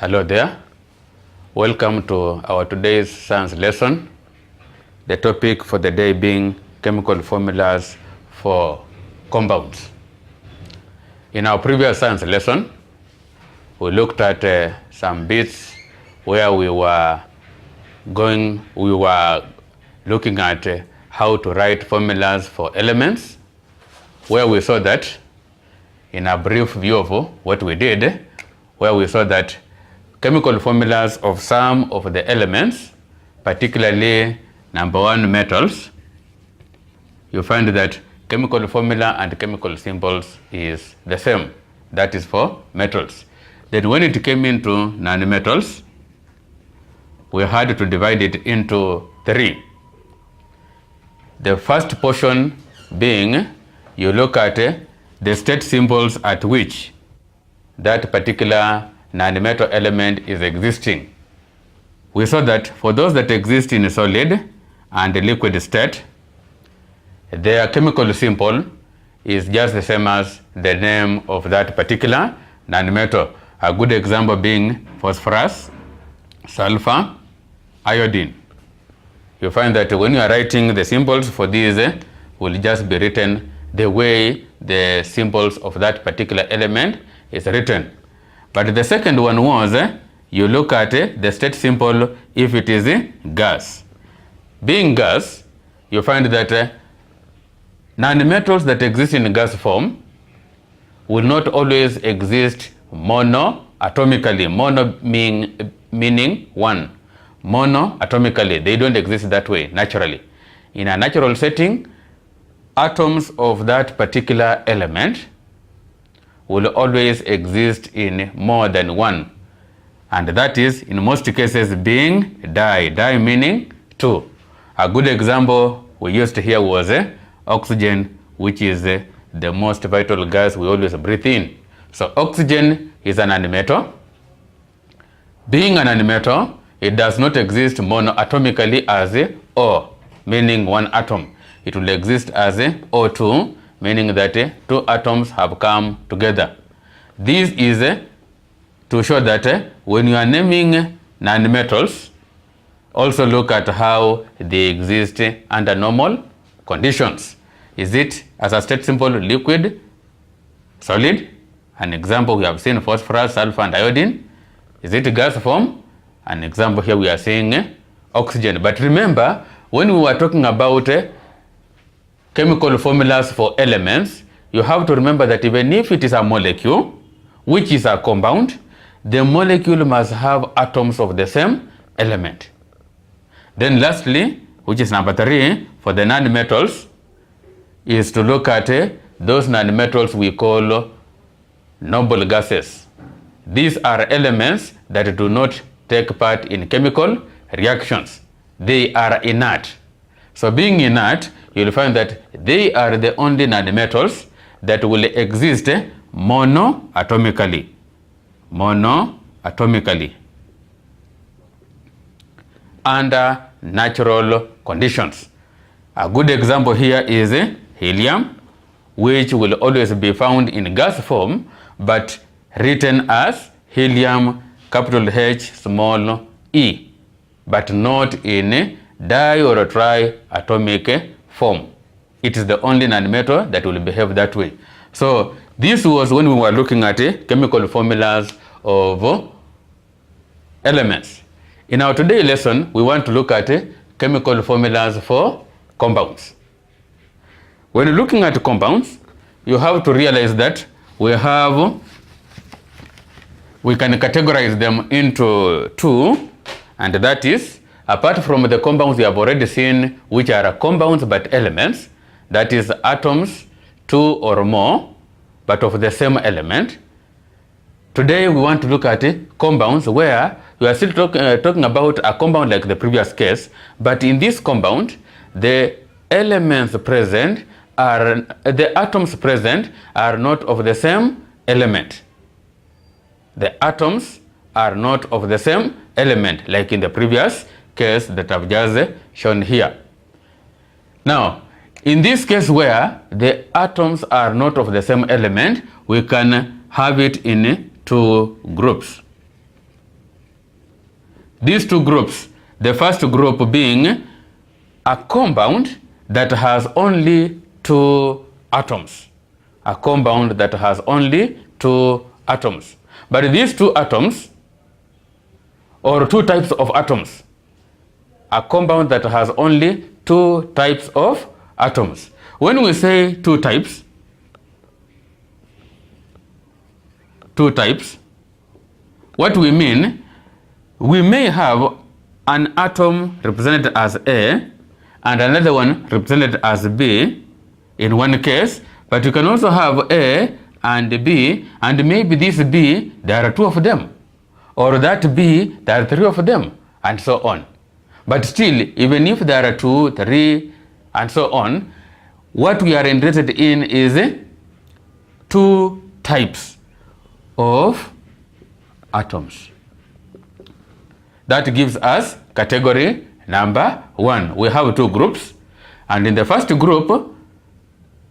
Hello there. Welcome to our today's science lesson. The topic for the day being chemical formulas for compounds. In our previous science lesson, we looked at some bits where we were looking at how to write formulas for elements, where we saw that in a brief view of what we did, where we saw that chemical formulas of some of the elements, particularly number one metals, you find that chemical formula and chemical symbols is the same. That is for metals. Then when it came into nonmetals, we had to divide it into three. The first portion being, you look at the state symbols at which that particular nonmetal element is existing. We saw that for those that exist in a solid and a liquid state, their chemical symbol is just the same as the name of that particular nonmetal. A good example being phosphorus, sulfur, iodine. You find that when you are writing the symbols for these, will just be written the way the symbols of that particular element is written. But the second one was, you look at the state symbol if it is gas. Being gas, you find that nonmetals that exist in gas form will not always exist monoatomically. Mono meaning one. Monoatomically, they don't exist that way naturally. In a natural setting, atoms of that particular element will always exist in more than one, and that is in most cases being di meaning two. A good example we used here was oxygen, which is the most vital gas we always breathe in. So oxygen is an nonmetal. Being an nonmetal, it does not exist monoatomically as O, meaning one atom. It will exist as O2, meaning that two atoms have come together. This is to show that when you are naming nonmetals, also look at how they exist under normal conditions. Is it as a state symbol liquid, solid? An example we have seen phosphorus, sulfur and iodine. Is it gas form? An example here we are seeing oxygen. But remember, when we were talking about chemical formulas for elements, you have to remember that even if it is a molecule, which is a compound, the molecule must have atoms of the same element. Then lastly, which is number three, for the nonmetals, is to look at those nonmetals we call noble gases. These are elements that do not take part in chemical reactions. They are inert. So being inert, you'll find that they are the only nonmetals that will exist monoatomically. Monoatomically. Under natural conditions. A good example here is helium, which will always be found in gas form, but written as helium, capital H, small e, but not in di or triatomic form. It is the only nonmetal that will behave that way. So this was when we were looking at chemical formulas of elements. In our today's lesson, we want to look at chemical formulas for compounds. When looking at compounds, you have to realize that we can categorize them into two, and that is, apart from the compounds we have already seen, which are compounds but elements, that is atoms, two or more, but of the same element. Today we want to look at compounds where we are still talking about a compound like the previous case, but in this compound, the elements present are, the atoms present are not of the same element. The atoms are not of the same element, like in the previous case that I've just shown here. Now, in this case where the atoms are not of the same element, we can have it in two groups. these two groups. The first group being a compound that has only two atoms. A compound that has only two atoms. But these two atoms, or two types of atoms, a compound that has only two types of atoms. When we say two types, what we mean, we may have an atom represented as A and another one represented as B in one case, but you can also have A and B, and maybe this B, there are two of them, or that B, there are three of them, and so on. But still, even if there are 2, 3, and so on, what we are interested in is two types of atoms. That gives us category number 1. We have two groups, and in the first group,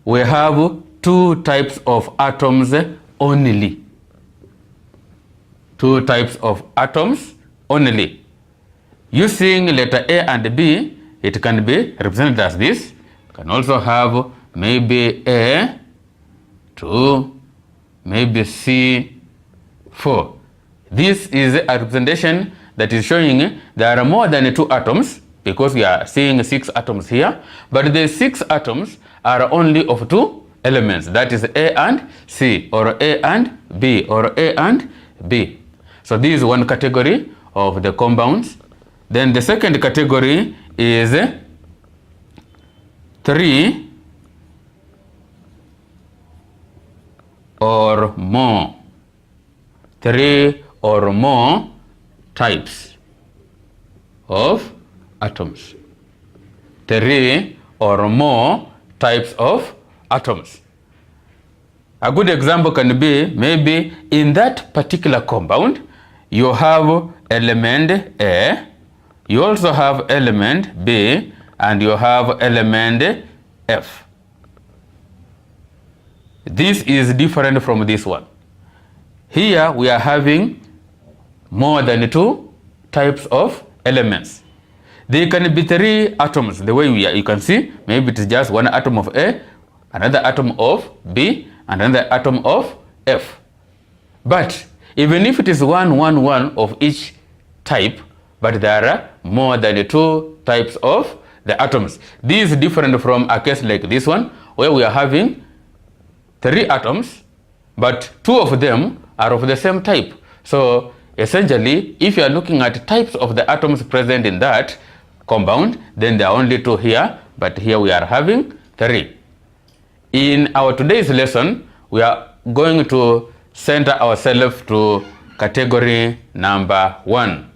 we have two types of atoms only. Two types of atoms only. Using letter A and B, it can be represented as this. You can also have maybe A, 2, maybe C, 4. This is a representation that is showing there are more than 2 atoms, because we are seeing 6 atoms here, but the 6 atoms are only of 2 elements, that is A and C, or A and B, or A and B. So this is one category of the compounds. Then the second category is 3 or more. 3 or more types of atoms. 3 or more types of atoms. A good example can be, maybe in that particular compound, you have element A, you also have element B, and you have element F. This is different from this one. Here we are having more than 2 types of elements. They can be 3 atoms, the way you can see. Maybe it is just one atom of A, another atom of B, and another atom of F. But even if it is 1, 1, 1 of each type, but there are more than 2 types of the atoms. This is different from a case like this one, where we are having 3 atoms, but 2 of them are of the same type. So essentially, if you are looking at types of the atoms present in that compound, then there are only 2 here, but here we are having 3. In our today's lesson, we are going to center ourselves to category number 1.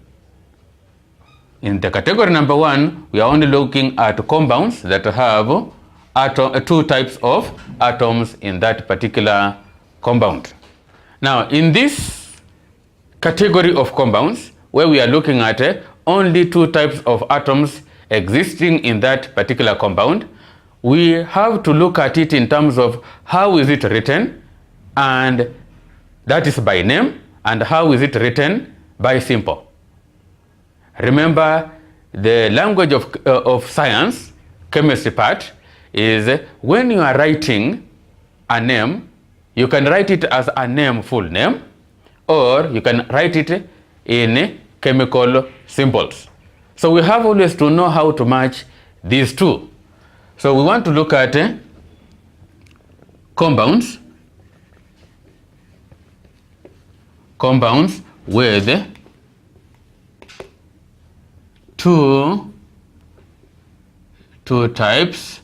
In the category number 1, we are only looking at compounds that have 2 types of atoms in that particular compound. Now, in this category of compounds, where we are looking at only 2 types of atoms existing in that particular compound, we have to look at it in terms of how is it written, and that is by name, and how is it written by symbol. Remember, the language of science, chemistry part, is when you are writing a name, you can write it as a name, full name, or you can write it in chemical symbols. So we have always to know how to match these two. So we want to look at compounds with two types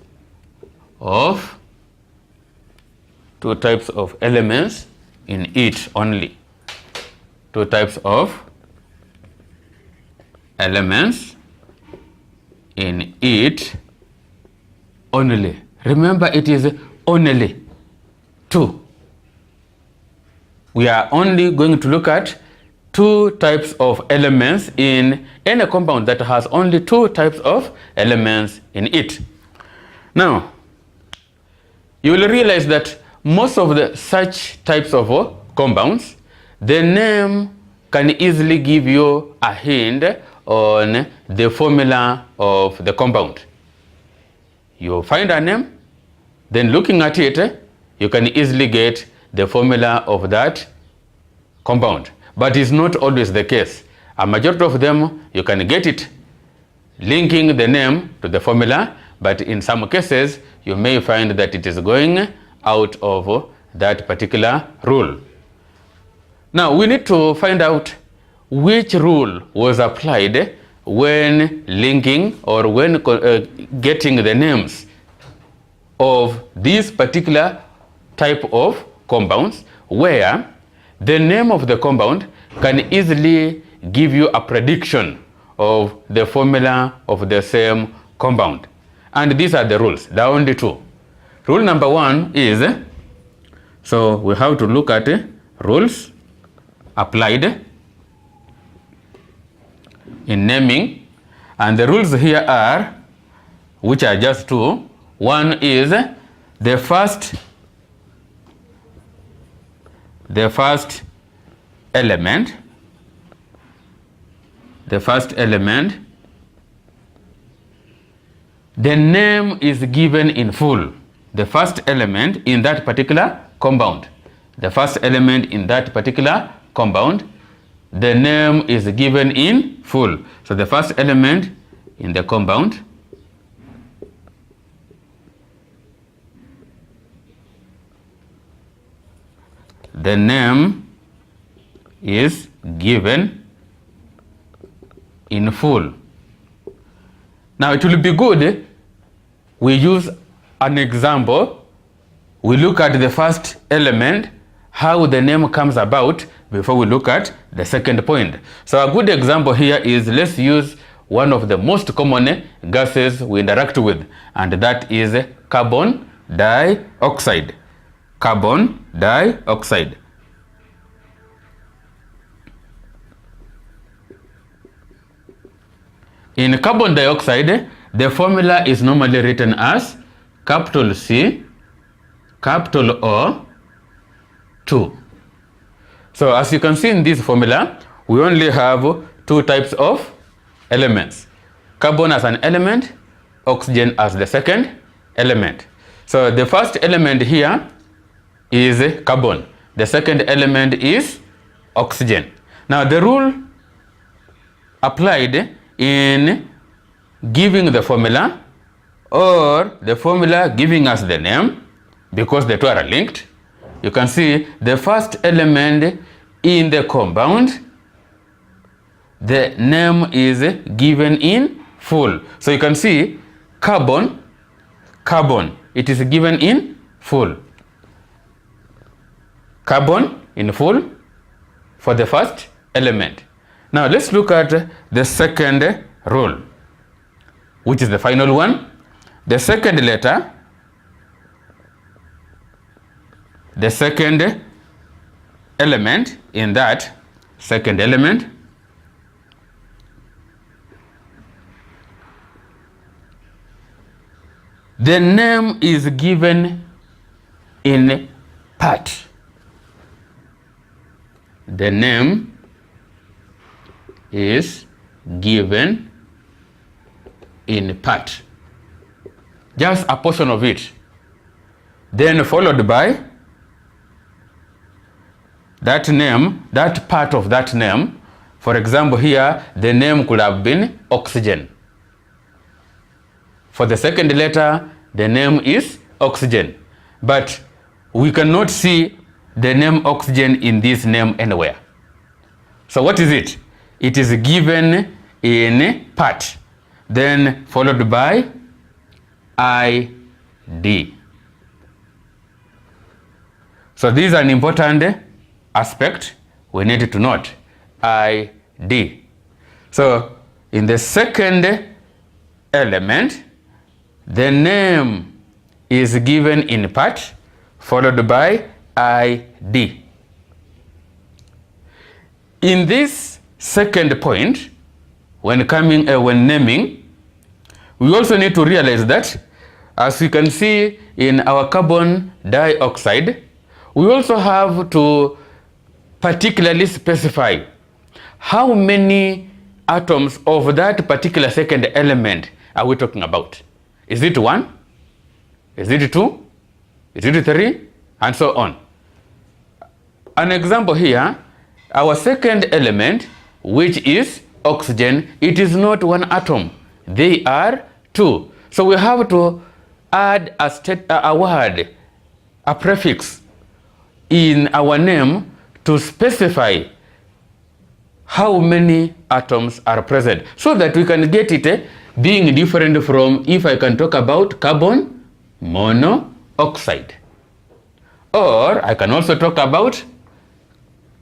of elements in it only. 2 types of elements in it only. Remember, it is only 2. We are only going to look at 2 types of elements in any compound that has only 2 types of elements in it. Now, you will realize that most of the such types of compounds, the name can easily give you a hint on the formula of the compound. You find a name, then looking at it, you can easily get the formula of that compound. But it's not always the case. A majority of them, you can get it linking the name to the formula, but in some cases, you may find that it is going out of that particular rule. Now, we need to find out which rule was applied when linking or when getting the names of this particular type of compounds, where the name of the compound can easily give you a prediction of the formula of the same compound. And these are the rules. There are only two. Rule number one is, so we have to look at rules applied in naming, and the rules here are, which are just two. One is the first element, the name is given in full. The first element in that particular compound. The first element in that particular compound, the name is given in full. So the first element in the compound, the name is given in full. Now it will be good we use an example. We look at the first element, how the name comes about, before we look at the second point. So a good example here is, let's use one of the most common gases we interact with, and that is carbon dioxide. Carbon dioxide. In carbon dioxide, the formula is normally written as capital C, capital O, 2. So as you can see in this formula, we only have two types of elements. Carbon as an element, oxygen as the second element. So the first element here is carbon. The second element is oxygen. Now the rule applied in giving the formula, or the formula giving us the name, because the two are linked, you can see the first element in the compound, the name is given in full. So you can see carbon, it is given in full. Carbon in full for the first element. Now let's look at the second rule, which is the final one. The second letter, the second element in that second element, the name is given in part. The name is given in part, just a portion of it, then followed by that name, that part of that name. For example, here the name could have been oxygen. For the second letter, the name is oxygen, but we cannot see the name oxygen in this name anywhere. So what is it? It is given in part, then followed by ID. So this is an important aspect we need to note, ID. So in the second element, the name is given in part, followed by ID. In this second point, when naming, we also need to realize that, as you can see in our carbon dioxide, we also have to particularly specify how many atoms of that particular second element are we talking about? Is it 1? Is it 2? Is it 3? And so on. An example here, our second element, which is oxygen, it is not 1 atom. They are 2. So we have to add a word, a prefix in our name to specify how many atoms are present, so that we can get it being different from, if I can talk about carbon monoxide, or I can also talk about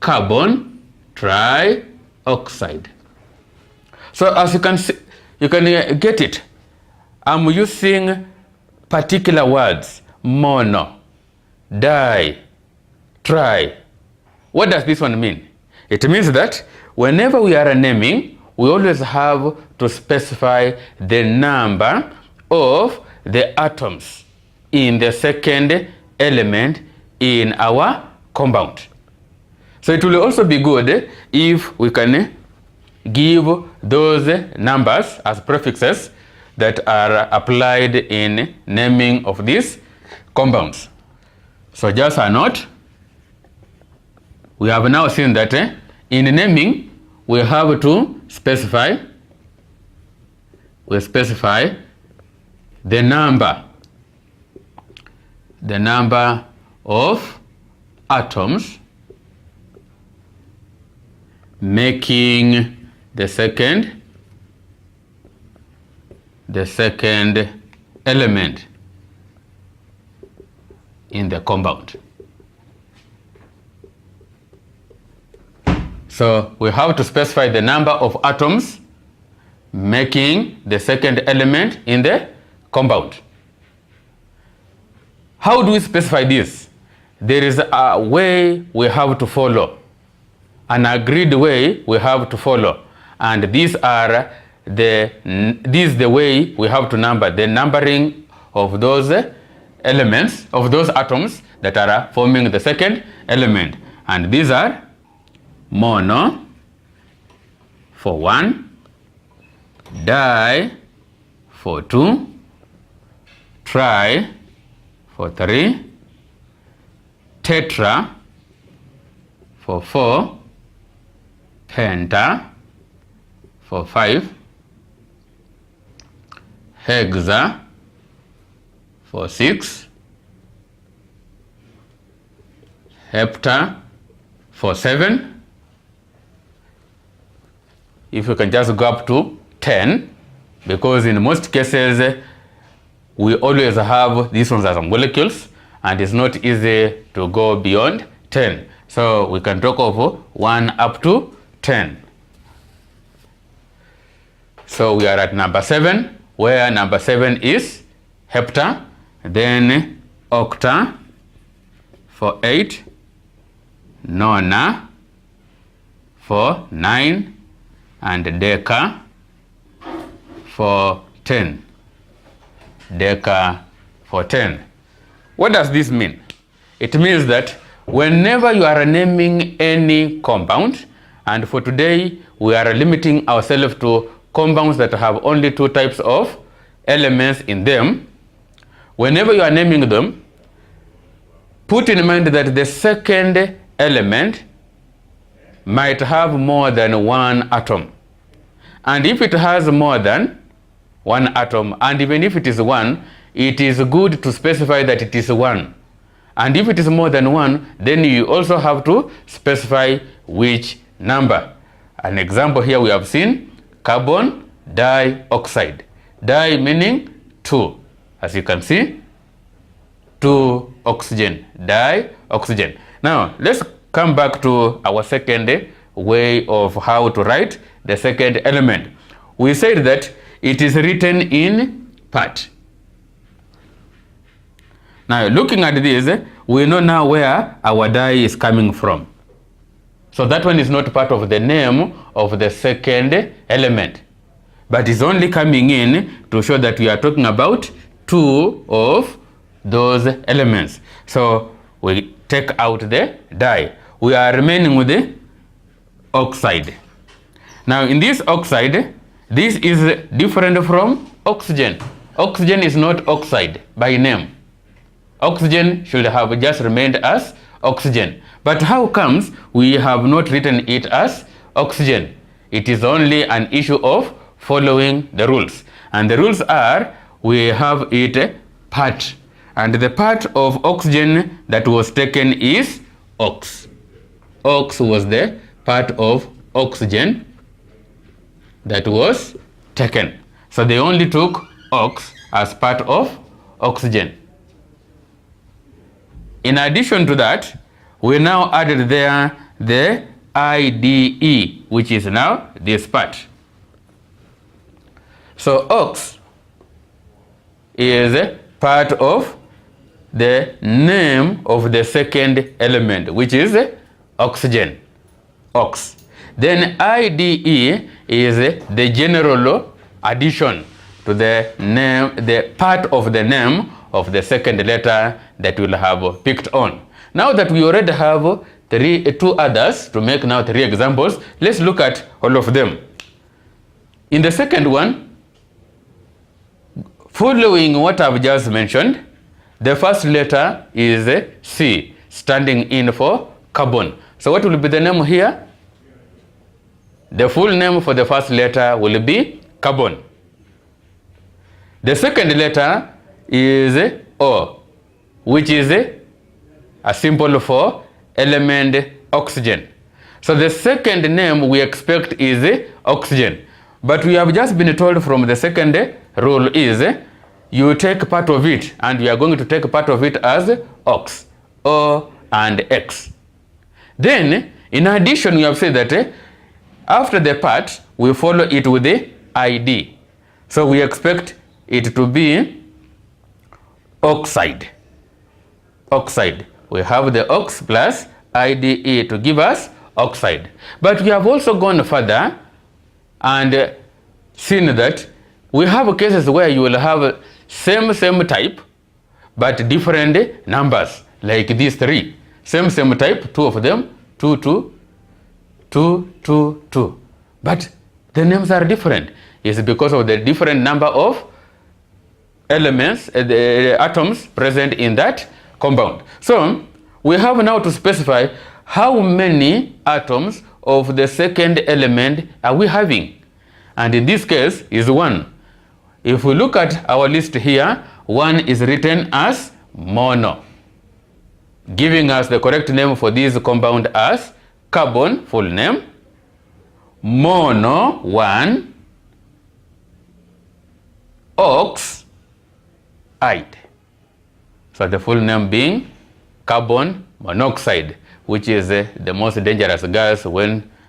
carbon trioxide. So as you can see, you can get it. I'm using particular words: mono, di, tri. What does this one mean? It means that whenever we are naming, we always have to specify the number of the atoms in the second element in our compound. So it will also be good if we can give those numbers as prefixes that are applied in naming of these compounds. So just a note, we have now seen that in naming we have to specify the number of atoms making the second element in the compound. So we have to specify the number of atoms making the second element in the compound. How do we specify this? There is a way we have to follow, an agreed way we have to follow, and this is the way we have to number the numbering of those elements, of those atoms that are forming the second element. And these are mono for 1, di for 2, tri for 3, tetra for 4, penta for 5, hexa for 6, hepta for 7. If you can just go up to 10, because in most cases we always have these ones as molecules and it's not easy to go beyond 10. So we can talk of 1 up to 10. So we are at number 7, where number 7 is hepta, then octa for 8, nona for 9, and deca for 10. Deca for 10. What does this mean? It means that whenever you are naming any compound, and for today we are limiting ourselves to compounds that have only 2 types of elements in them, whenever you are naming them, put in mind that the second element might have more than 1 atom. And if it has more than 1 atom, and even if it is 1, it is good to specify that it is 1. And if it is more than 1, then you also have to specify which number. An example here we have seen carbon dioxide. Di meaning 2. As you can see, 2 oxygen, dioxygen. Now let's come back to our second way of how to write the second element. We said that it is written in part. Now looking at this, we know now where our di is coming from. So that one is not part of the name of the second element, but is only coming in to show that we are talking about 2 of those elements. So we take out the di. We are remaining with the oxide. Now in this oxide, this is different from oxygen. Oxygen is not oxide by name. Oxygen should have just remained as oxygen. But how comes we have not written it as oxygen? It is only an issue of following the rules. And the rules are, we have it part. And the part of oxygen that was taken is ox. Ox was the part of oxygen that was taken. So they only took ox as part of oxygen. In addition to that, we now added there the IDE, which is now this part. So ox is part of the name of the second element, which is oxygen, ox. Then IDE is the general addition to the name, the part of the name of the second letter that we'll have picked on. Now that we already have two others to make now 3 examples, let's look at all of them. In the second one, following what I've just mentioned, the first letter is C, standing in for carbon. So what will be the name here? The full name for the first letter will be carbon. The second letter is O, which is a symbol for element oxygen. So the second name we expect is oxygen. But we have just been told from the second rule is you take part of it, and we are going to take part of it as ox, O and X. Then, in addition, we have said that after the part, we follow it with the ID. So we expect it to be oxide. Oxide. We have the ox plus IDE to give us oxide. But we have also gone further and seen that we have cases where you will have same type but different numbers, like these 3. Same type, 2 of them, 2, 2, 2, 2, 2. But the names are different. It's because of the different number of elements, the atoms present in that compound. So we have now to specify how many atoms of the second element are we having. And in this case is 1. If we look at our list here, 1 is written as mono, giving us the correct name for this compound as carbon, full name, mono 1, oxide. So the full name being carbon monoxide, which is the most dangerous gas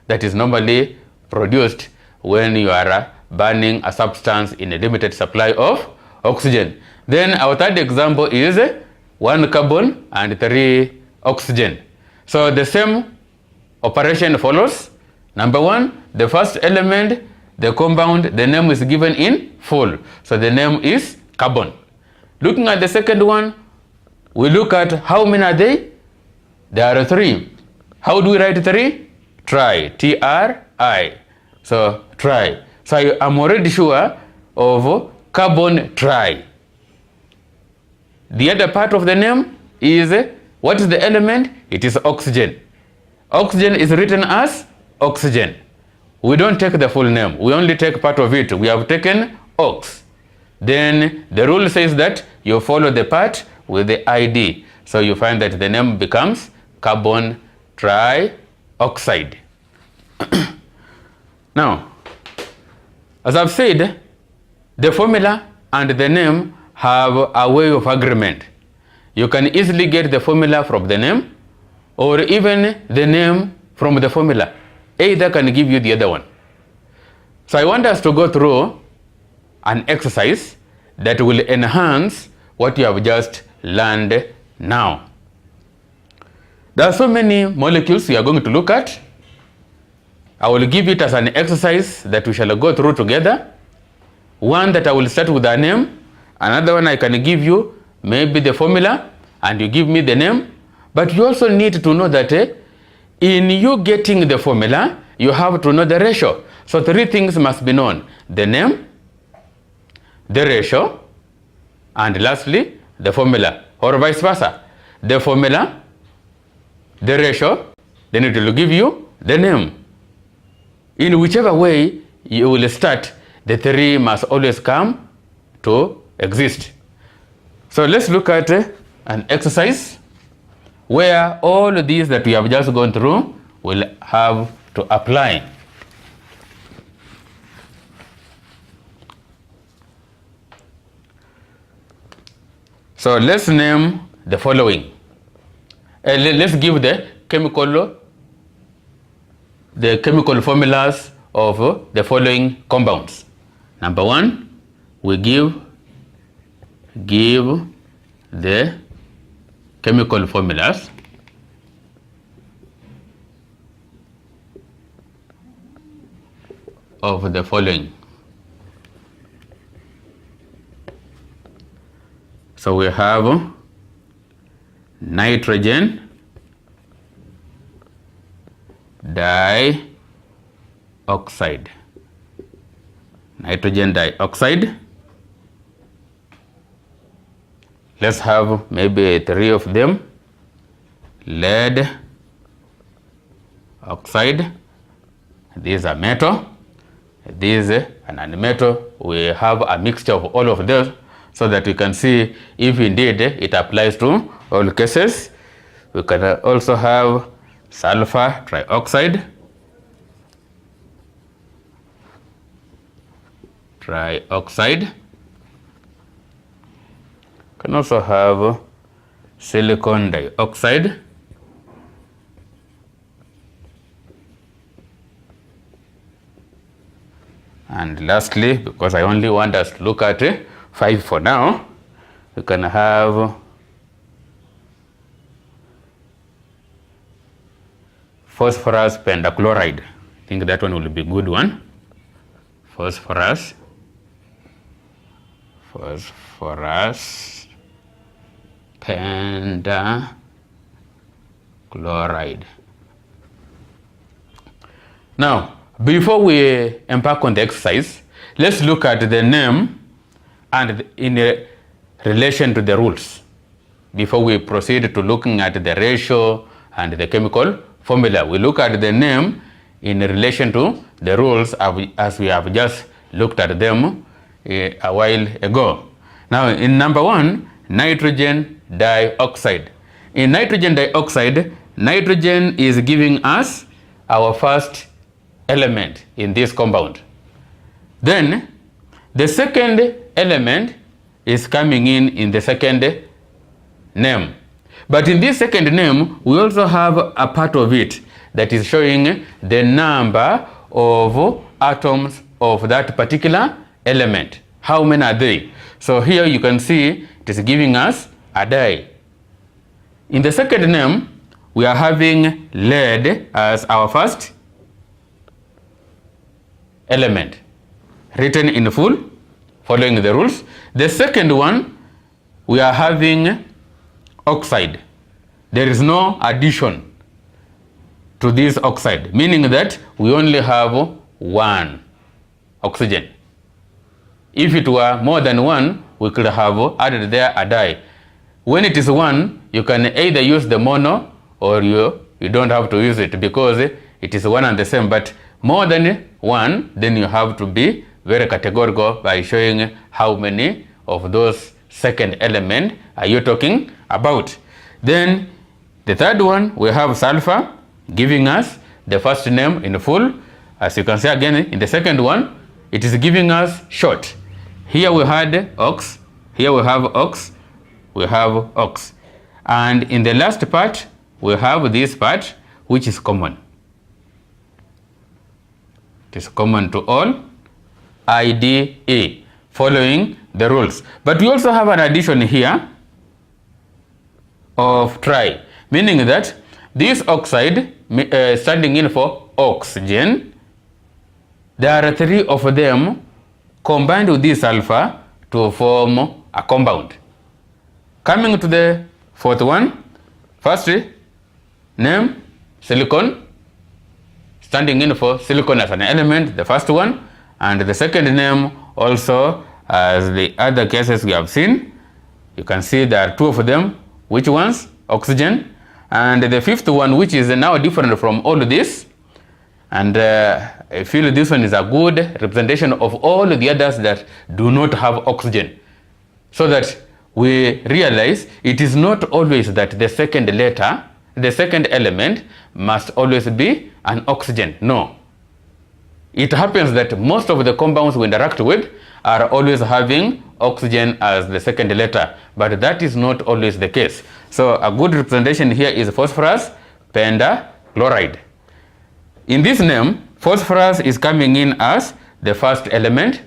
that is normally produced when you are burning a substance in a limited supply of oxygen. Then our third example is 1 carbon and 3 oxygen. So the same operation follows. Number 1, the first element, the compound, the name is given in full. So the name is carbon. Looking at the second one, we look at how many are they? There are 3. How do we write 3? Tri, T-R-I. So tri. So I'm already sure of carbon tri. The other part of the name is, what is the element? It is oxygen. Oxygen is written as oxygen. We don't take the full name. We only take part of it. We have taken ox. Then the rule says that you follow the part with the ID. So you find that the name becomes carbon trioxide. Now, as I've said, the formula and the name have a way of agreement. You can easily get the formula from the name, or even the name from the formula. Either can give you the other one. So I want us to go through an exercise that will enhance what you have just learned now. There are so many molecules we are going to look at. I will give it as an exercise that we shall go through together. One that I will start with a name. Another one I can give you maybe the formula and you give me the name. But you also need to know that in you getting the formula, you have to know the ratio. So 3 things must be known: the name, the ratio, and lastly, the formula, or vice versa. The formula, the ratio, then it will give you the name. In whichever way you will start, the 3 must always come to exist. So let's look at an exercise where all these that we have just gone through will have to apply. So let's name the following. Let's give the chemical formulas of the following compounds. Number 1, we give the chemical formulas of the following. So we have nitrogen dioxide. Nitrogen dioxide. Let's have maybe 3 of them. Lead oxide. These are metal. These are non-metal. We have a mixture of all of those so that we can see if indeed it applies to all cases. We can also have sulfur trioxide. Can also have silicon dioxide. And lastly, because I only want us to look at 5 for now, we can have phosphorus pentachloride. I think that one will be a good one. Phosphorus pentachloride. Now, before we embark on the exercise, let's look at the name and in relation to the rules before we proceed to looking at the ratio and the chemical formula. We look at the name in relation to the rules as we have just looked at them a while ago. Now, in number 1, nitrogen dioxide. In nitrogen dioxide, nitrogen is giving us our first element in this compound. Then the second element is coming in the second name. But in this second name, we also have a part of it that is showing the number of atoms of that particular element. How many are they? So here you can see it is giving us a di. In the second name, we are having lead as our first element, written in full, following the rules. The second one, we are having oxide. There is no addition to this oxide, meaning that we only have 1 oxygen. If it were more than 1, we could have added there a di. When it is 1, you can either use the mono or you don't have to use it because it is one and the same. But more than 1, then you have to be very categorical by showing how many of those second element are you talking about. Then the third one, we have sulfur, giving us the first name in full. As you can see again, in the second one, it is giving us short. Here we had ox, here we have ox, we have ox. And in the last part, we have this part, which is common. It is common to all, IDE, following the rules. But we also have an addition here of tri, meaning that this oxide, standing in for oxygen, there are 3 of them combined with this sulfur to form a compound. Coming to the fourth one, first name silicon, standing in for silicon as an element, the first one, and the second name also, as the other cases we have seen. You can see there are two of them. Which ones? Oxygen. And the fifth one, which is now different from all of this, and I feel this one is a good representation of all the others that do not have oxygen, so that we realize it is not always that the second letter, the second element must always be an oxygen. No. It happens that most of the compounds we interact with are always having oxygen as the second letter, but that is not always the case. So a good representation here is phosphorus pentachloride. In this name, phosphorus is coming in as the first element,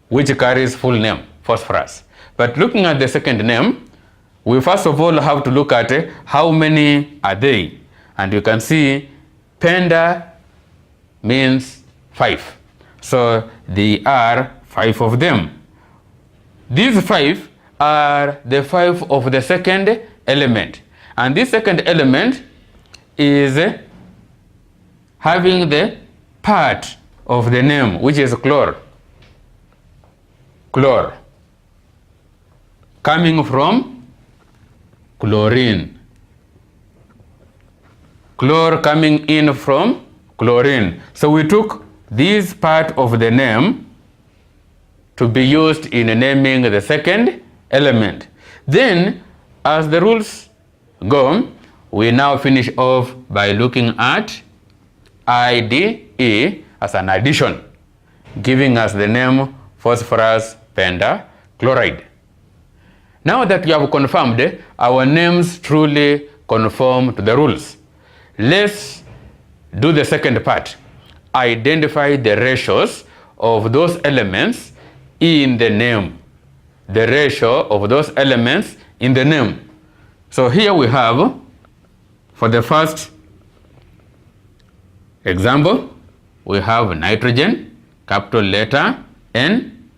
which carries full name, phosphorus. But looking at the second name, we first of all have to look at how many are they. And you can see penta means 5. So there are 5 of them. These 5 are the 5 of the second element. And this second element is having the part of the name, which is chlor. Chlor. Coming from chlorine. Chlor coming in from chlorine. So we took this part of the name to be used in naming the second element. Then, as the rules go, we now finish off by looking at IDE as an addition, giving us the name phosphorus pentachloride. Now that we have confirmed our names truly conform to the rules, let's do the second part. Identify the ratios of those elements in the name. The ratio of those elements in the name. So here we have, for the first example, we have nitrogen, capital letter N.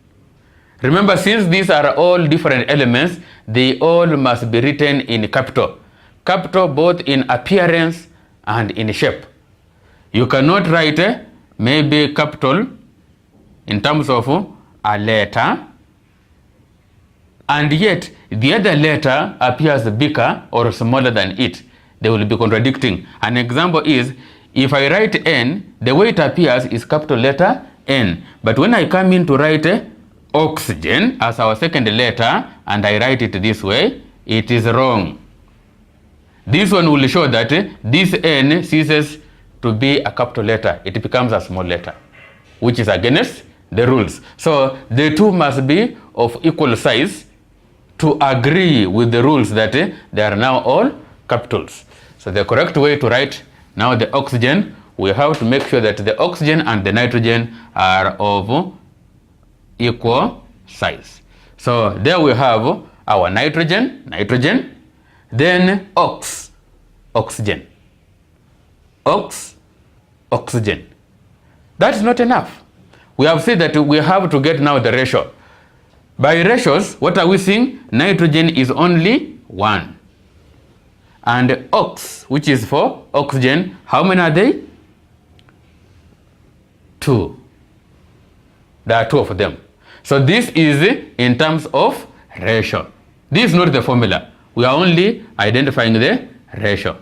Remember, since these are all different elements, they all must be written in capital. Capital both in appearance and in shape. You cannot write maybe capital in terms of a letter, and yet the other letter appears bigger or smaller than it. They will be contradicting. An example is, if I write N, the way it appears is capital letter N. But when I come in to write oxygen as our second letter, and I write it this way, it is wrong. This one will show that this N ceases to be a capital letter. It becomes a small letter, which is against the rules. So the two must be of equal size to agree with the rules that they are now all capitals. So the correct way to write now the oxygen, we have to make sure that the oxygen and the nitrogen are of equal size. So there we have our nitrogen, then oxygen, oxygen. That's not enough. We have said that we have to get now the ratio. By ratios, what are we seeing? Nitrogen is only 1. And ox, which is for oxygen, how many are they? 2. There are 2 of them. So this is in terms of ratio. This is not the formula. We are only identifying the ratio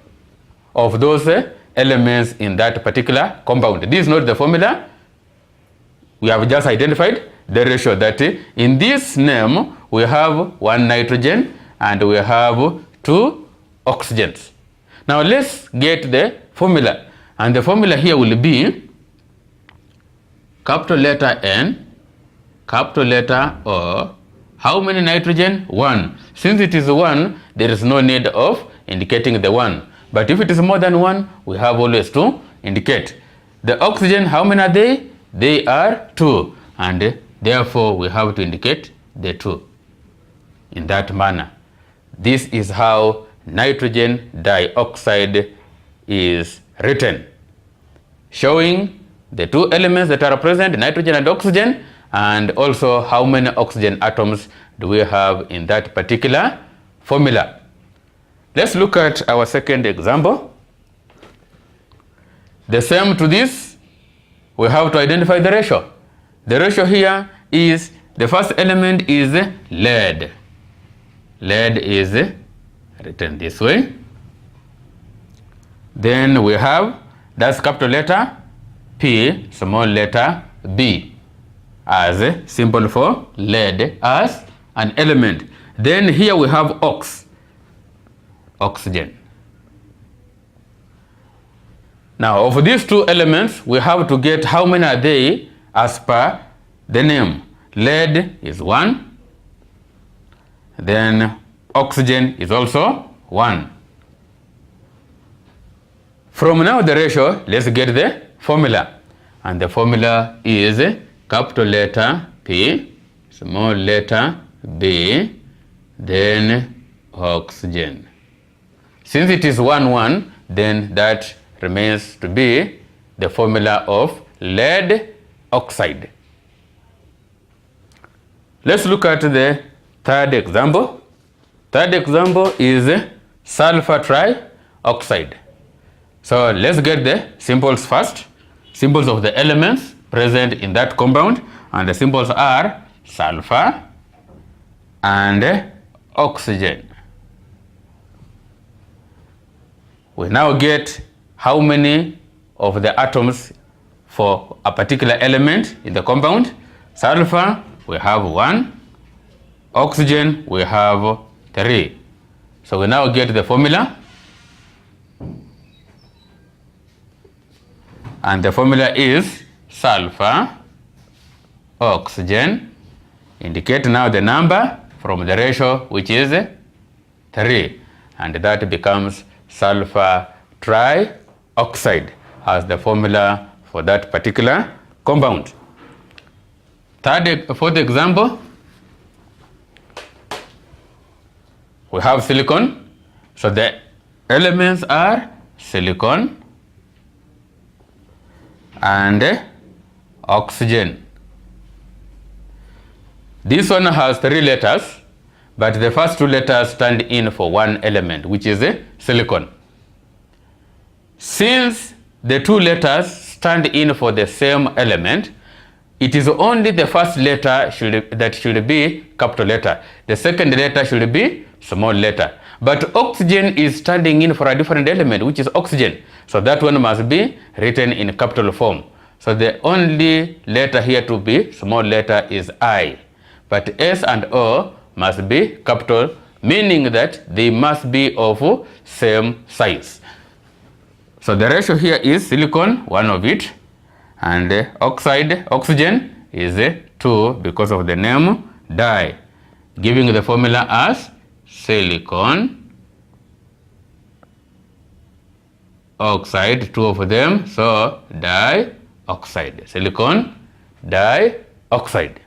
of those elements in that particular compound. This is not the formula. We have just identified the ratio that in this name we have 1 nitrogen and we have 2 oxygens. Now let's get the formula. And the formula here will be capital letter N, capital letter O. How many nitrogen? 1. Since it is 1, there is no need of indicating the 1. But if it is more than 1, we have always to indicate. The oxygen, how many are they? They are 2. And therefore, we have to indicate the 2 in that manner. This is how nitrogen dioxide is written, showing the 2 elements that are present, nitrogen and oxygen, and also how many oxygen atoms do we have in that particular formula. Let's look at our second example. The same to this, we have to identify the ratio. The ratio here is, the first element is lead. Lead is written this way. Then we have, that's capital letter P, small letter B, as a symbol for lead as an element. Then here we have oxygen. Now, of these two elements, we have to get how many are they as per the name. Lead is 1. Then oxygen is also 1. From now the ratio, let's get the formula. And the formula is capital letter P, small letter B, then oxygen. Since it is 1, 1, then that remains to be the formula of lead oxide. Let's look at the third example. Third example is sulfur trioxide. So let's get the symbols first. Symbols of the elements present in that compound, and the symbols are sulfur and oxygen. We now get how many of the atoms for a particular element in the compound. Sulfur, we have 1. Oxygen, we have 3. So we now get the formula. And the formula is sulfur, oxygen. Indicate now the number from the ratio, which is 3. And that becomes sulfur trioxide as the formula for that particular compound. Fourth example, we have silicon. So the elements are silicon and oxygen. This one has 3 letters, but the first 2 letters stand in for one element, which is silicon. Since the 2 letters stand in for the same element, it is only the first letter that should be capital letter. The second letter should be small letter. But oxygen is standing in for a different element, which is oxygen. So that one must be written in capital form. So the only letter here to be small letter is I. But S and O must be capital, meaning that they must be of same size. So the ratio here is silicon, 1 of it, and oxygen is 2 because of the name di, giving the formula as silicon oxide, 2 of them, so dioxide, silicon dioxide.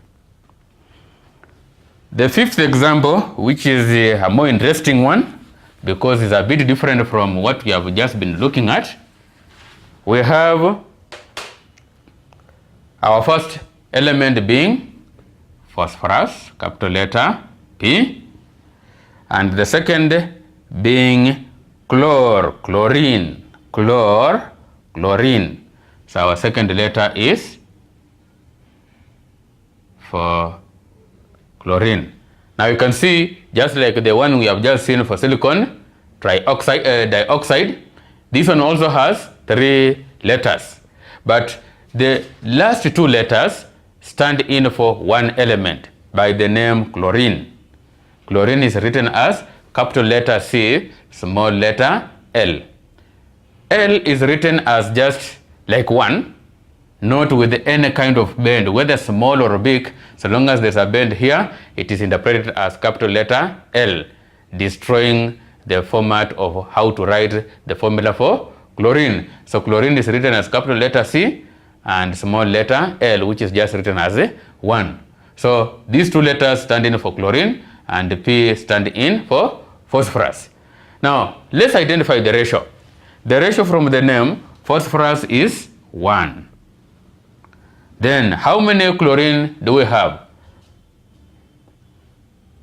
The fifth example, which is a more interesting one because it's a bit different from what we have just been looking at. We have our first element being phosphorus, capital letter P, and the second being chlorine. So our second letter is for chlorine. Now you can see, just like the one we have just seen for silicon dioxide, this one also has 3 letters, but the last 2 letters stand in for one element by the name chlorine. Chlorine is written as capital letter C, small letter L. L is written as just like 1, not with any kind of bend, whether small or big. So long as there's a bend here, it is interpreted as capital letter L, destroying the format of how to write the formula for chlorine. So chlorine is written as capital letter C and small letter L, which is just written as 1. So these 2 letters stand in for chlorine and P stand in for phosphorus. Now let's identify the ratio. The ratio from the name phosphorus is 1. Then how many chlorine do we have?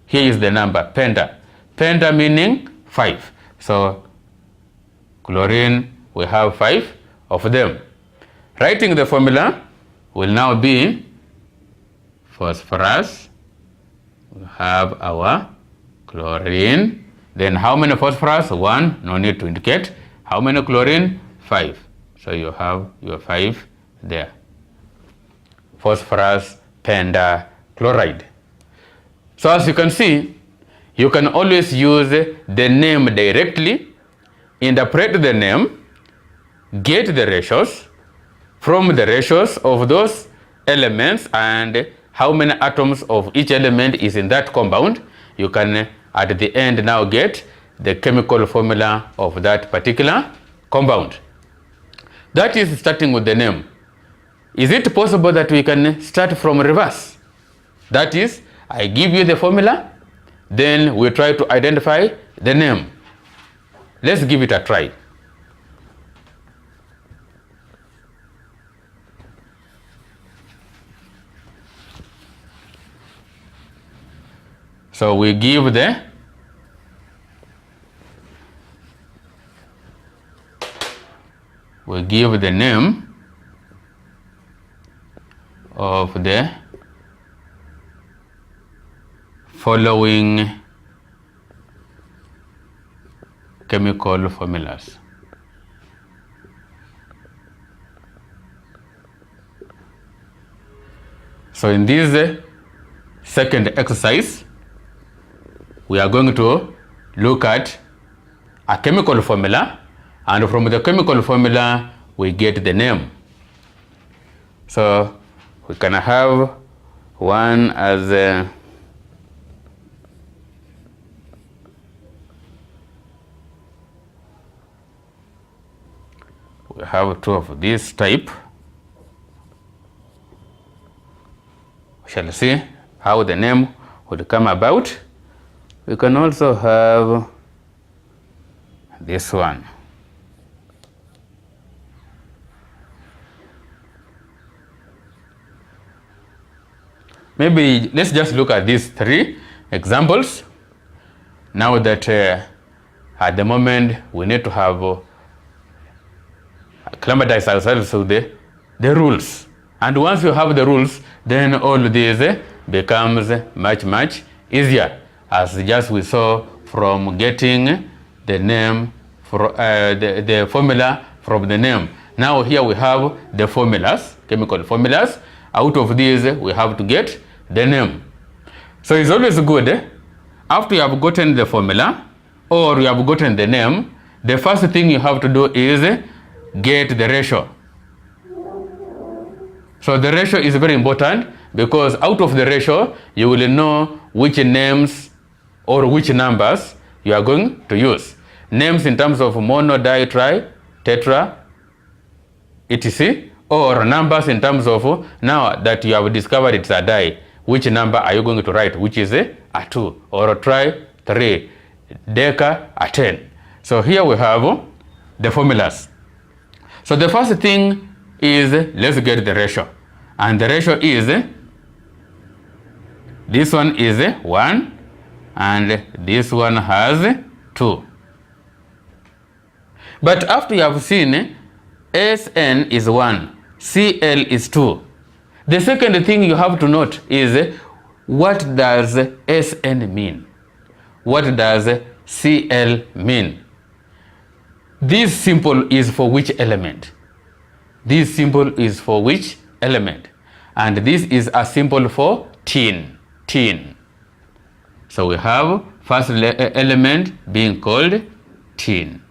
Here is the number, penta. Penta meaning 5. So chlorine we have 5, of them. Writing the formula will now be phosphorus. We have our chlorine. Then how many phosphorus? 1. No need to indicate. How many chlorine? 5. So you have your 5 there. Phosphorus pentachloride. So as you can see, you can always use the name directly, interpret the name, get the ratios. From the ratios of those elements and how many atoms of each element is in that compound, you can at the end now get the chemical formula of that particular compound. That is starting with the name. Is it possible that we can start from reverse? That is, I give you the formula, then we try to identify the name. Let's give it a try. So we give the name of the following chemical formulas. So in this second exercise, we are going to look at a chemical formula, and from the chemical formula we get the name. So we can have one as we have 2 of this type. We shall see how the name would come about. We can also have this one. Maybe let's just look at these 3 examples. Now that at the moment we need to have acclimatize ourselves with the rules. And once you have the rules, then all this becomes much easier, as just we saw from getting the name for the formula from the name. Now here we have the formulas, chemical formulas. Out of these we have to get the name. So it's always good, after you have gotten the formula or you have gotten the name, the first thing you have to do is get the ratio. So the ratio is very important, because out of the ratio you will know which names or which numbers you are going to use. Names in terms of mono, di, tri, tetra, etc. Or numbers in terms of, now that you have discovered it's a di, which number are you going to write, which is a 2, or a tri, 3, deca, a 10. So here we have the formulas. So the first thing is, let's get the ratio. And the ratio is, this one is 1, and this one has 2. But after you have seen Sn is 1, Cl is 2, the second thing you have to note is, what does Sn mean? What does Cl mean? This symbol is for which element? This symbol is for which element? And this is a symbol for tin. So we have first element being called tin.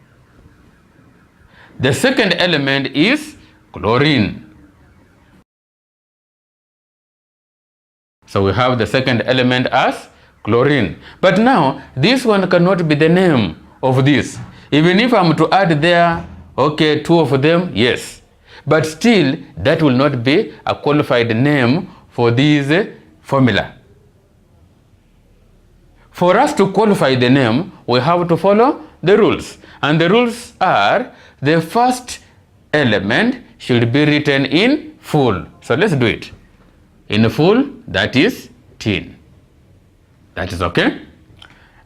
The second element is chlorine. So we have the second element as chlorine. But now, this one cannot be the name of this. Even if I'm to add there, okay, 2 of them, yes. But still, that will not be a qualified name for this formula. For us to qualify the name, we have to follow the rules. And the rules are, the first element should be written in full. So let's do it. In full, that is tin. That is okay.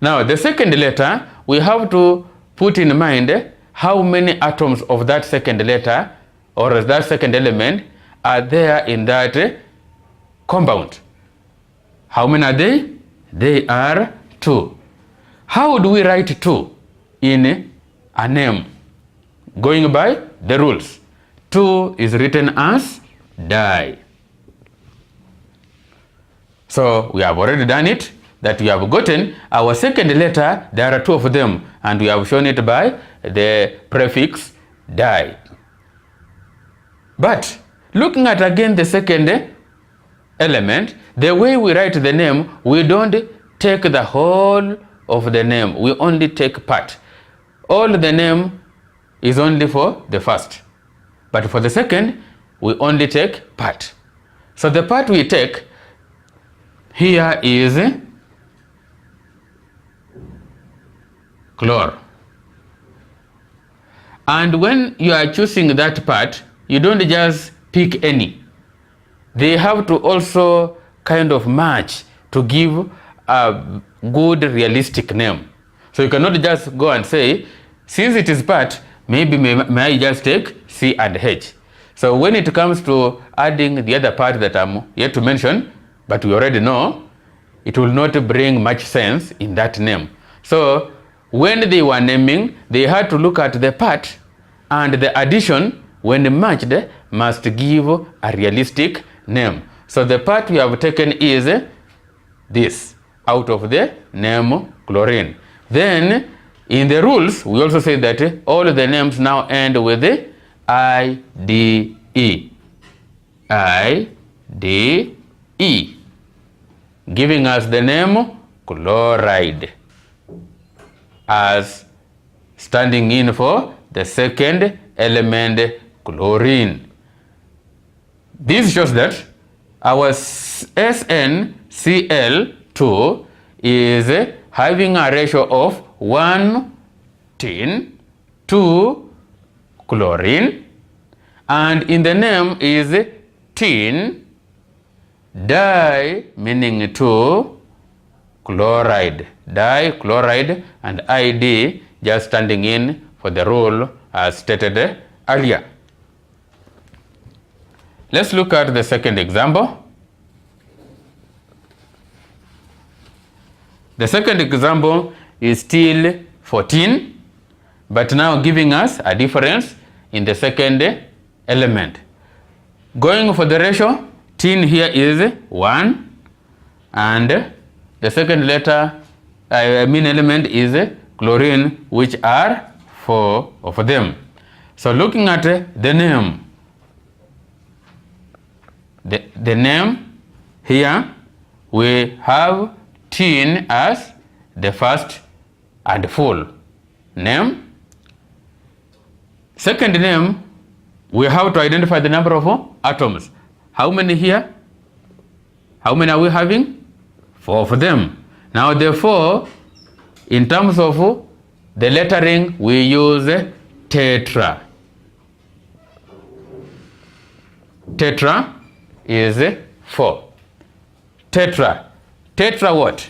Now, the second letter, we have to put in mind how many atoms of that second letter or that second element are there in that compound. How many are they? They are 2. How do we write 2 in a name? Going by the rules. 2 is written as di. So we have already done it, that we have gotten our second letter. There are 2 of them, and we have shown it by the prefix di. But looking at again the second element, the way we write the name, we don't take the whole of the name, we only take part. All the name is only for the first, but for the second we only take part. So the part we take here is chlor, and when you are choosing that part, you don't just pick any. They have to also kind of match to give a good realistic name. So you cannot just go and say, since it is part, maybe may I just take C and H. So when it comes to adding the other part that I'm yet to mention, but we already know, it will not bring much sense in that name. So when they were naming, they had to look at the part, and the addition, when matched, must give a realistic name. So the part we have taken is this, out of the name chlorine. Then in the rules, we also say that all the names now end with I-D-E. I-D-E, giving us the name chloride as standing in for the second element, chlorine. This shows that our SnCl2 is having a ratio of 1:10 to chlorine, and in the name is tin, di meaning to chloride, dichloride, and ID just standing in for the rule as stated earlier. Let's look at the second example. The second example is still 14, but now giving us a difference in the second element. Going for the ratio, tin here is 1, and the second letter, element is chlorine, which are 4 of them. So looking at the name, the name here, we have tin as the first and full name. Second name, we have to identify the number of atoms. How many here? How many are we having? 4 of them. Now the 4, in terms of the lettering, we use tetra. Tetra is 4. Tetra. Tetra what?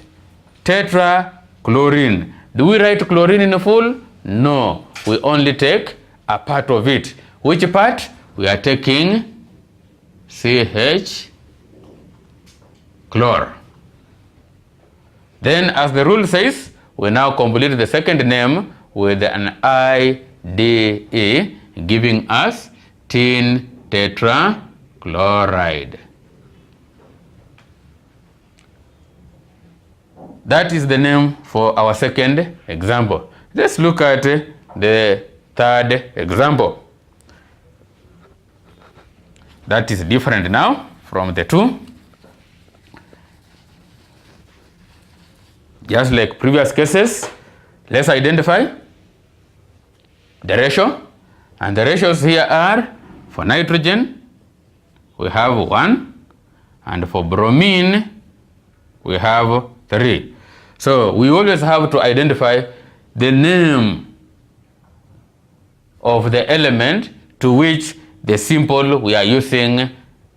Tetra chlorine. Do we write chlorine in full? No. We only take a part of it. Which part? We are taking CH chlor. Then, as the rule says, we now complete the second name with an IDE, giving us tin tetrachloride. That is the name for our second example. Let's look at the third example. That is different now from the two. Just like previous cases, let's identify the ratio. And the ratios here are, for nitrogen, we have 1, and for bromine, we have 3. So we always have to identify the name of the element to which the symbol we are using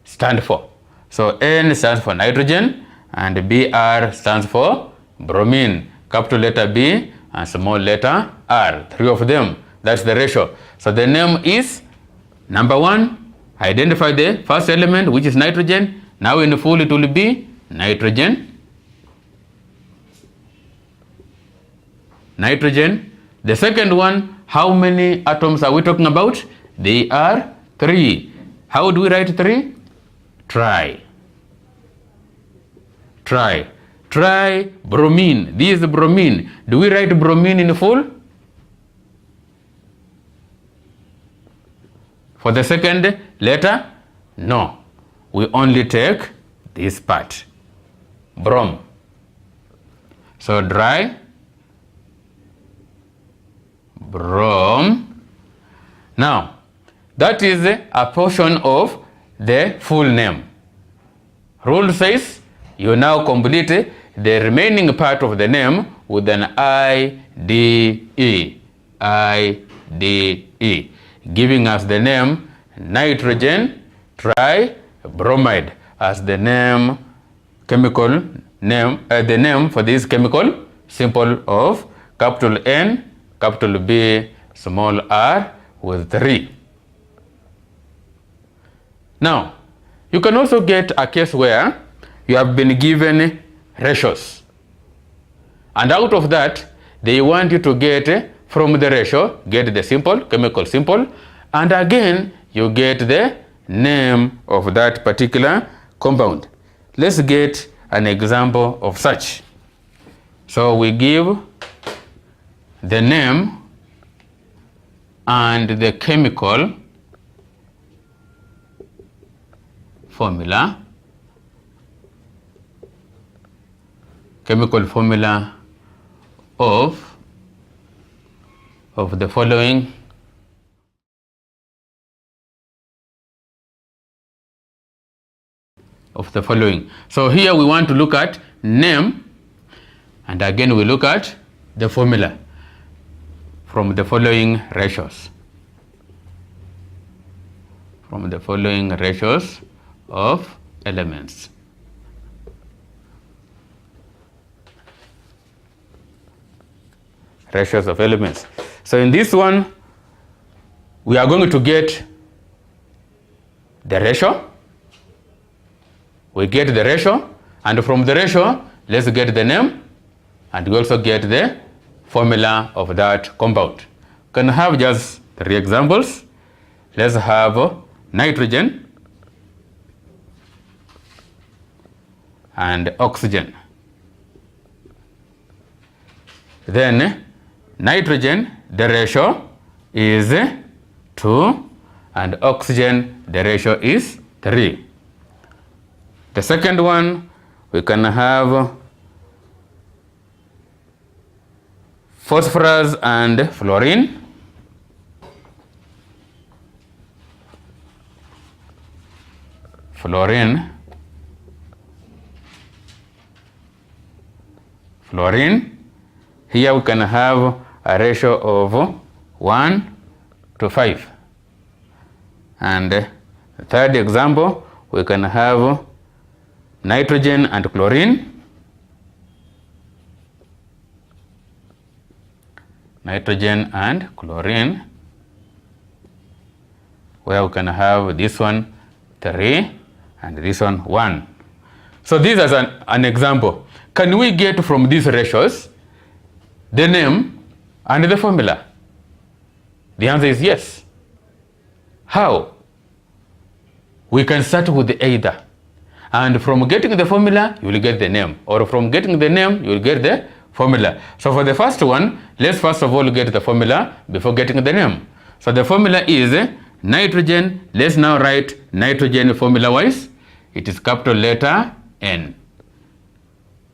stands for. So N stands for nitrogen, and BR stands for bromine. Capital letter B and small letter R, 3 of them. That's the ratio. So the name is Number 1, identify the first element, which is nitrogen. Now in full it will be nitrogen. Nitrogen. The second one, how many atoms are we talking about? They are 3. How do we write 3? Tri. Bromine. This is bromine. Do we write bromine in full? For the second letter? No. We only take this part. Brom. So dry. Brom. Now, that is a portion of the full name. Rule says you now complete the remaining part of the name with an IDE. IDE. Giving us the name nitrogen tribromide as the name, chemical name, the name for this chemical symbol of capital N, capital B, small r with 3. Now, you can also get a case where you have been given ratios. And out of that, they want you to get from the ratio, get the simple, chemical symbol, and again, you get the name of that particular compound. Let's get an example of such. So we give the name and the chemical formula, of the following So here we want to look at name, and again we look at the formula from the following ratios. From the following ratios of elements. Ratios of elements. So in this one, we are going to get the ratio. We get the ratio, and from the ratio, let's get the name, and we also get the formula of that compound. Can have just 3 examples. Let's have nitrogen and oxygen. Then nitrogen, the ratio is 2, and oxygen, the ratio is 3. The second one, we can have phosphorus and fluorine. Fluorine. Here we can have a ratio of 1 to 5. And the third example, we can have nitrogen and chlorine. Nitrogen and chlorine, where we can have this one 3 and this one 1. So this is an example. Can we get from these ratios the name and the formula? The answer is yes. How? We can start with the either. And from getting the formula, you will get the name. Or from getting the name, you will get the formula. So for the first one, let's first of all get the formula before getting the name. So the formula is nitrogen. Let's now write nitrogen formula-wise. It is capital letter N.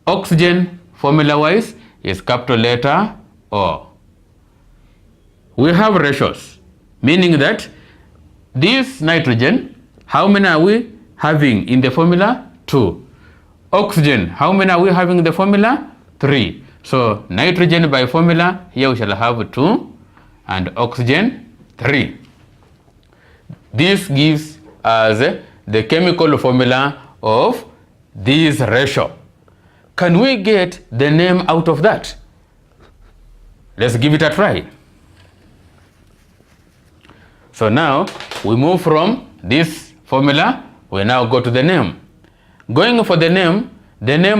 Oxygen formula-wise is capital letter O. We have ratios, meaning that this nitrogen, how many are we having in the formula? 2. Oxygen, how many are we having in the formula? 3. So nitrogen by formula, here we shall have 2 and oxygen 3. This gives us the chemical formula of this ratio. Can we get the name out of that? Let's give it a try. So now we move from this formula, we now go to the name. Going for the name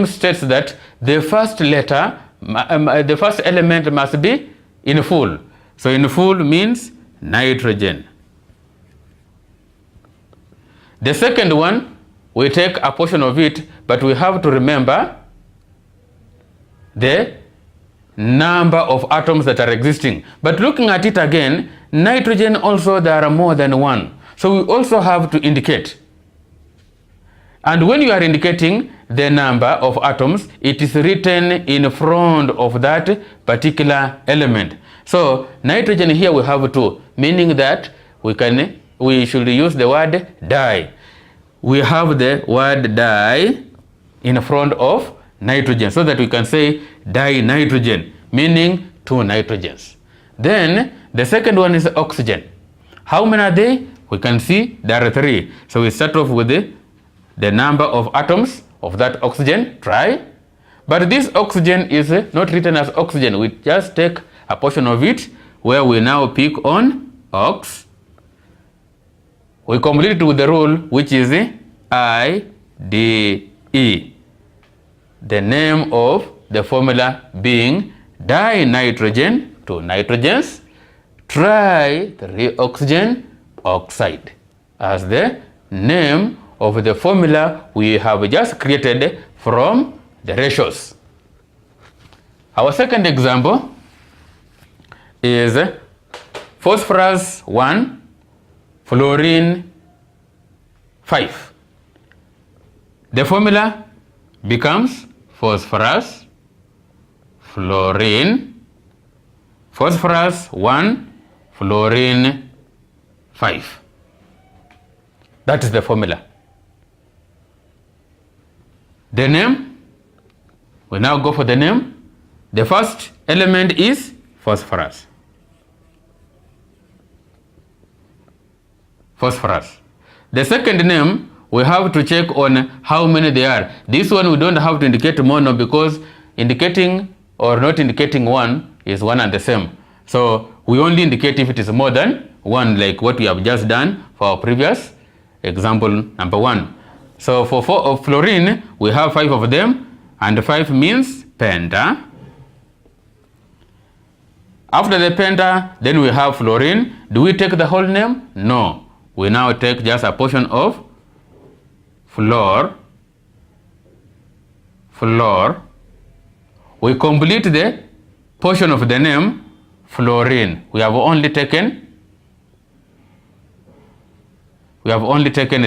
states that the first letter, the first element must be in full. So in full means nitrogen. The second one, we take a portion of it, but we have to remember the number of atoms that are existing. But looking at it again, nitrogen also there are more than one. So we also have to indicate. And when you are indicating the number of atoms, it is written in front of that particular element. So nitrogen here we have 2, meaning that we should use the word di. We have the word di in front of nitrogen so that we can say dinitrogen, meaning 2 nitrogens. Then the second one is oxygen. How many are they? We can see there are 3. So we start off with the number of atoms of that oxygen, try. But this oxygen is not written as oxygen. We just take a portion of it where we now pick on ox. We complete it with the rule which is IDE. The name of the formula being dinitrogen, 2 nitrogens, tri-3-oxygen oxide, as the name of the formula we have just created from the ratios. Our second example is phosphorus 1, fluorine 5. The formula becomes phosphorus, fluorine, phosphorus 1, fluorine 5. That is the formula. The name, we now go for the name. The first element is phosphorus. Phosphorus. The second name, we have to check on how many there are. This one we don't have to indicate mono because indicating or not indicating 1 is one and the same. So we only indicate if it is more than 1, like what we have just done for our previous example number 1. So for fluorine, we have 5 of them, and 5 means penta. After the penta, then we have fluorine. Do we take the whole name? No. We now take just a portion of fluor. We complete the portion of the name fluorine. We have only taken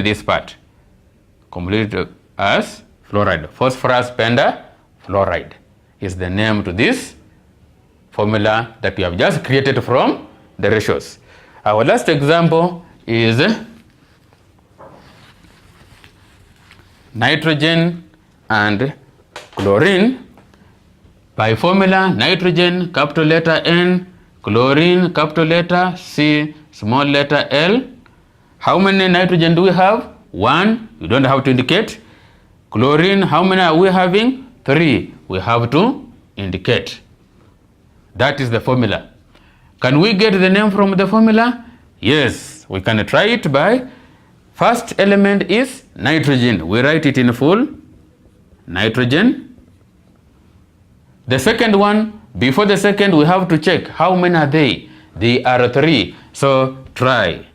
this part. Complete as fluoride. Phosphorus penta fluoride is the name to this formula that we have just created from the ratios. Our last example is nitrogen and chlorine. By formula, nitrogen capital letter N, chlorine capital letter C, small letter L. How many nitrogen do we have? 1. You don't have to indicate. Chlorine, how many are we having? 3. We have to indicate. That is the formula. Can we get the name from the formula? Yes, we can try it by first element is nitrogen. We write it in full, nitrogen. The second one, before the second, we have to check how many are they? They are 3. So try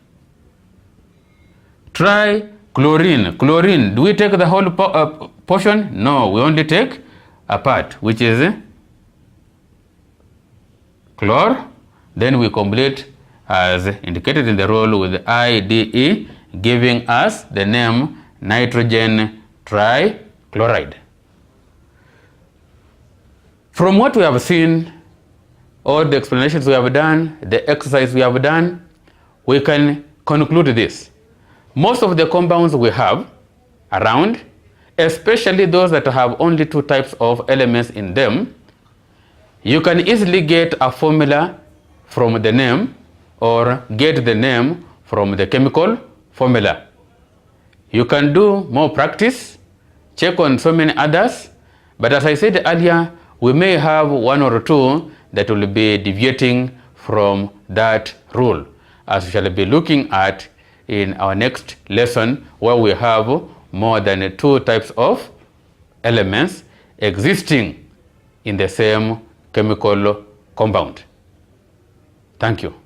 chlorine. Chlorine, do we take the whole portion? No, we only take a part, which is chlor. Then we complete as indicated in the rule with IDE, giving us the name nitrogen trichloride. From what we have seen, all the explanations we have done, the exercise we have done, we can conclude this. Most of the compounds we have around, especially those that have only 2 types of elements in them, you can easily get a formula from the name or get the name from the chemical formula. You can do more practice, check on so many others, but as I said earlier, we may have 1 or 2 that will be deviating from that rule. as we shall be looking at in our next lesson, where we have more than 2 types of elements existing in the same chemical compound. Thank you.